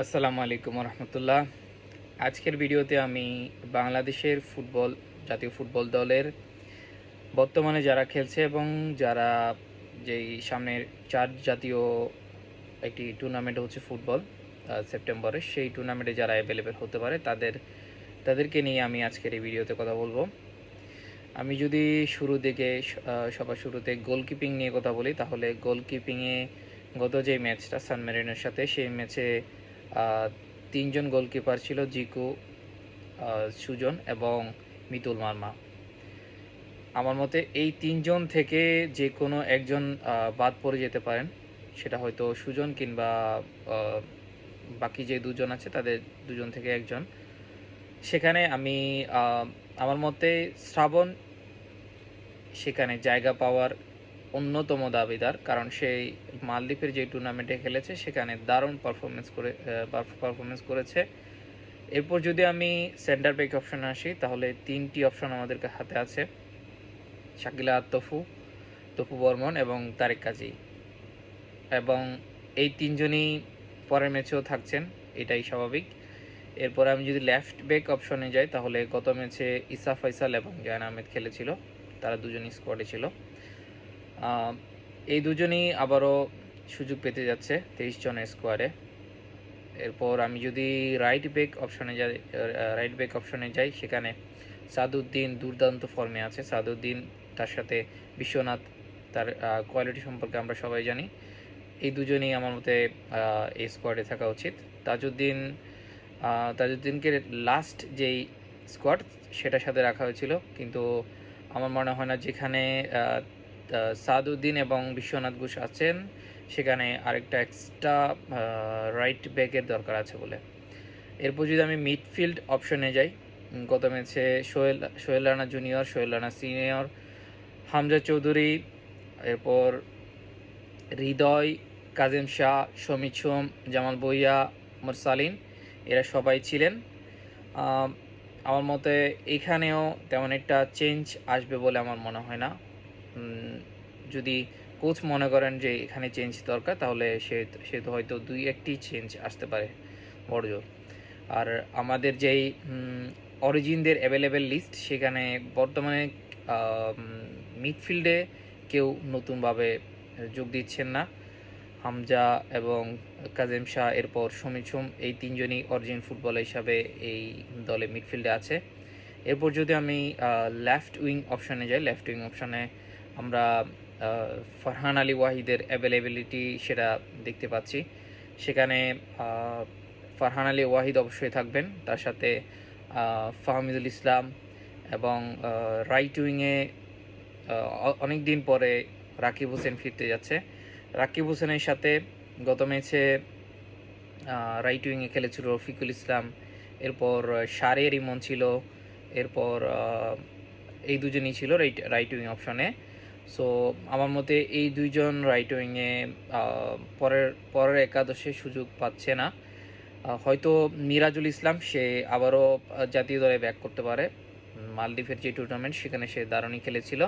আসসালামু আলাইকুম রহমতুল্লাহ। আজকের ভিডিওতে আমি বাংলাদেশের জাতীয় ফুটবল দলের বর্তমানে যারা খেলছে এবং যারা যেই সামনের চার জাতীয় একটি টুর্নামেন্ট হচ্ছে ফুটবল সেপ্টেম্বরে, সেই টুর্নামেন্টে যারা অ্যাভেলেবেল হতে পারে তাদেরকে নিয়ে আমি আজকের এই ভিডিওতে কথা বলবো। আমি যদি সবার শুরুতে গোলকিপিং নিয়ে কথা বলি, তাহলে গোলকিপিংয়ে গত যে ম্যাচটা সান মেরিনোর সাথে, সেই ম্যাচে তিনজন গোলকিপার ছিল: জিকু, সুজন এবং মিতুল মার্মা। আমার মতে এই তিনজন থেকে যে কোনো একজন বাদ পড়ে যেতে পারেন, সেটা হয়তো সুজন কিংবা বাকি যে দুজন আছে তাদের দুজন থেকে একজন। সেখানে আমি আমার মতে শ্রাবণ সেখানে জায়গা পাওয়ার অন্যতম দাবিদার, কারণ সেই মালদ্বীপের যে টুর্নামেন্টে খেলেছে সেখানে দারুণ পারফরমেন্স করেছে। এরপর যদি আমি সেন্টার ব্যাক অপশনে আসি, তাহলে তিনটি অপশন আমাদের হাতে আছে: শাকিলা, তপু বর্মন এবং তারেক কাজী। এবং এই তিনজনই পরের ম্যাচেও থাকছেন, এটাই স্বাভাবিক। এরপর আমি যদি লেফট ব্যাক অপশনে যাই, তাহলে গত ম্যাচে ইসা ফয়সাল এবং জায়ান আহমেদ খেলেছিল, তারা দুজনই স্কোয়াডে ছিল। এই দুজনই আবারও সুযোগ পেতে যাচ্ছে 23 জনের স্কোয়াডে। এরপর আমি যদি রাইট ব্যাক অপশনে যাই, সেখানে সাদউদ্দিন দুর্দান্ত ফর্মে আছে। সাদউদ্দিন, তার সাথে বিশ্বনাথ, তার কোয়ালিটি সম্পর্কে আমরা সবাই জানি। এই দুজনেই আমার মতে এই স্কোয়াডে থাকা উচিত। তাজউদ্দিনকে লাস্ট যেই স্কোয়াড সেটার সাথে রাখা হয়েছিল, কিন্তু আমার মনে হয় না যেখানে সাদউদ্দিন এবং বিশ্বনাথ ঘোষ আছেন সেখানে আরেকটা এক্সট্রা রাইট ব্যাকের দরকার আছে বলে। এরপর যদি আমি মিডফিল্ড অপশনে যাই, গত ম্যাচে সোহেল রানা জুনিয়র, সোহেল রানা সিনিয়র, হামজা চৌধুরী, এরপর হৃদয়, কাজেম শাহ, শমিত সোম, জামাল ভুঁইয়া, মুরসালিন, এরা সবাই ছিলেন। আমার মতে এখানেও তেমন একটা চেঞ্জ আসবে বলে আমার মনে হয় না। যদি কোচ মনে করেন যে এখানে চেঞ্জ দরকার, তাহলে সে তো হয়তো দুই একটি চেঞ্জ আসতে পারে বড়জোর। আর আমাদের যেই অরিজিনদের অ্যাভেলেবেল লিস্ট, সেখানে বর্তমানে মিডফিল্ডে কেউ নতুনভাবে যোগ দিচ্ছেন না। হামজা এবং কাজেম শাহ, এরপর শমিত সোম, এই তিনজনই অরিজিন ফুটবলার হিসাবে এই দলে মিডফিল্ডে আছে। এরপর যদি আমি লেফট উইং অপশানে যাই, লেফট উইং অপশানে আমরা ফারহান আলী ওয়াহিদের অ্যাভেলেবিলিটি সেটা দেখতে পাচ্ছি। সেখানে ফারহান আলী ওয়াহিদ অবশ্যই থাকবেন, তার সাথে ফাহমিদুল ইসলাম, এবং রাইট উইংয়ে অনেক দিন পরে রাকিব হোসেন ফিরতে যাচ্ছে। রাকিব হোসেনের সাথে গত ম্যাচে রাইট উইংয়ে খেলেছিল রফিকুল ইসলাম, এরপর শারের ইমন ছিল, এরপর এই দুজনই ছিল রাইট উইং অপশনে। সো আমার মতে এই দুইজন রাইট উইংয়ে পরের একাদশে সুযোগ পাচ্ছে না। হয়তো মিরাজুল ইসলাম, সে আবারও জাতীয় দলে ব্যাক করতে পারে। মালদ্বীপের যে টুর্নামেন্ট সেখানে সে দারুণই খেলেছিল।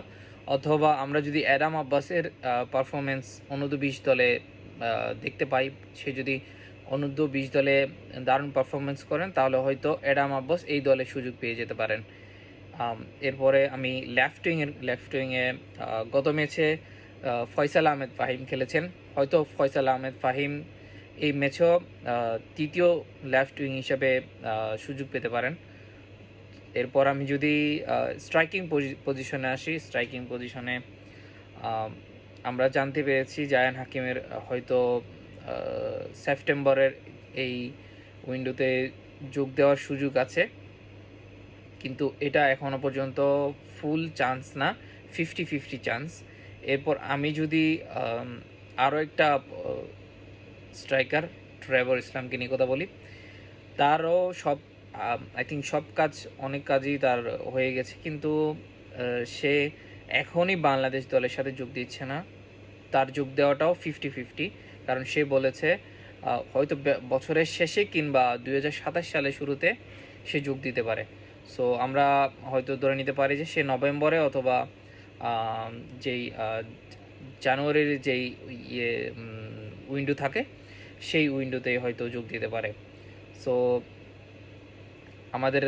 অথবা আমরা যদি অ্যাডাম আব্বাসের পারফরমেন্স অনূর্ধ্ব-20 দলে দেখতে পাই, সে যদি অনূর্ধ্ব-20 দলে দারুণ পারফরমেন্স করেন, তাহলে হয়তো অ্যাডাম আব্বাস এই দলে সুযোগ পেয়ে যেতে পারেন। এরপরে আমি লেফট উইংয়ে গত ম্যাচে ফয়সাল আহমেদ ফাহিম খেলেছেন। হয়তো ফয়সাল আহমেদ ফাহিম এই ম্যাচেও তৃতীয় লেফট উইং হিসেবে সুযোগ পেতে পারেন। এরপর আমি যদি স্ট্রাইকিং পজিশনে আসি, স্ট্রাইকিং পজিশনে আমরা জানতে পেরেছি জায়ান হাকিমের হয়তো সেপ্টেম্বরের এই উইন্ডোতে যোগ দেওয়ার সুযোগ আছে, কিন্তু এটা এখনও পর্যন্ত ফুল চান্স না, 50-50 চান্স। এরপর আমি যদি আরও একটা স্ট্রাইকার ট্রেভর ইসলামকে নিয়ে কথা বলি, তারও অনেক কাজই তার হয়ে গেছে, কিন্তু সে এখনই বাংলাদেশ দলের সাথে যোগ দিচ্ছে না। তার যোগ দেওয়াটাও 50-50, কারণ সে বলেছে হয়তো বছরের শেষে কিংবা 2027 সালের শুরুতে সে যোগ দিতে পারে। সো আমরা হয়তো ধরে নিতে পারি যে সে নভেম্বরে অথবা যেই জানুয়ারির যেই উইন্ডো থাকে সেই উইন্ডোতেই হয়তো যোগ দিতে পারে। সো আমাদের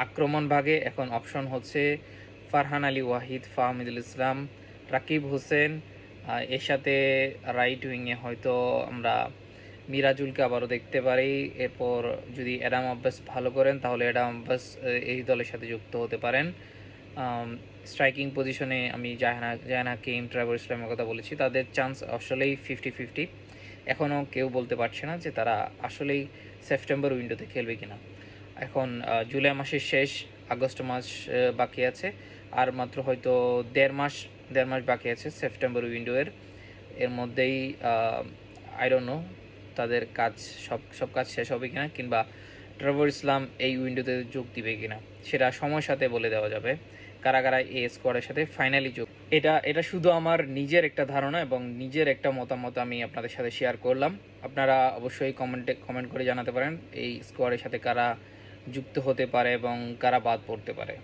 আক্রমণ ভাগে এখন অপশন হচ্ছে ফারহান আলী ওয়াহিদ, ফাহমিদুল ইসলাম, রাকিব হোসেন, এর সাথে রাইট উইংয়ে হয়তো আমরা মিরাজুলকে আবারও দেখতে পারি। এরপর যদি অ্যাডাম আব্বাস ভালো করেন তাহলে অ্যাডাম আব্বাস এই দলের সাথে যুক্ত হতে পারেন। স্ট্রাইকিং পজিশনে আমি জাহান হাকিম, ট্রাভর ইসলামের কথা বলেছি, তাদের চান্স আসলেই 50-50। এখনও কেউ বলতে পারছে না যে তারা আসলেই সেপ্টেম্বর উইন্ডোতে খেলবে কিনা। এখন জুলাই মাসের শেষ, আগস্ট মাস বাকি আছে, আর মাত্র হয়তো দেড় মাস বাকি আছে সেপ্টেম্বর উইন্ডোয়ের। এর মধ্যেই আই ডোন্ট নো তাদের কাজ সব কাজ শেষ হবে কিনা, কিংবা ট্রেভর ইসলাম এই উইন্ডোতে যোগ দিবে কিনা সেটা সময়ের সাথে বলে দেওয়া যাবে কারা কারা এই স্কোয়াডের সাথে ফাইনালি যোগ। এটা শুধু আমার নিজের একটা ধারণা এবং নিজের একটা মতামত আমি আপনাদের সাথে শেয়ার করলাম। আপনারা অবশ্যই কমেন্ট করে জানাতে পারেন এই স্কোয়াডের সাথে কারা যুক্ত হতে পারে এবং কারা বাদ পড়তে পারে।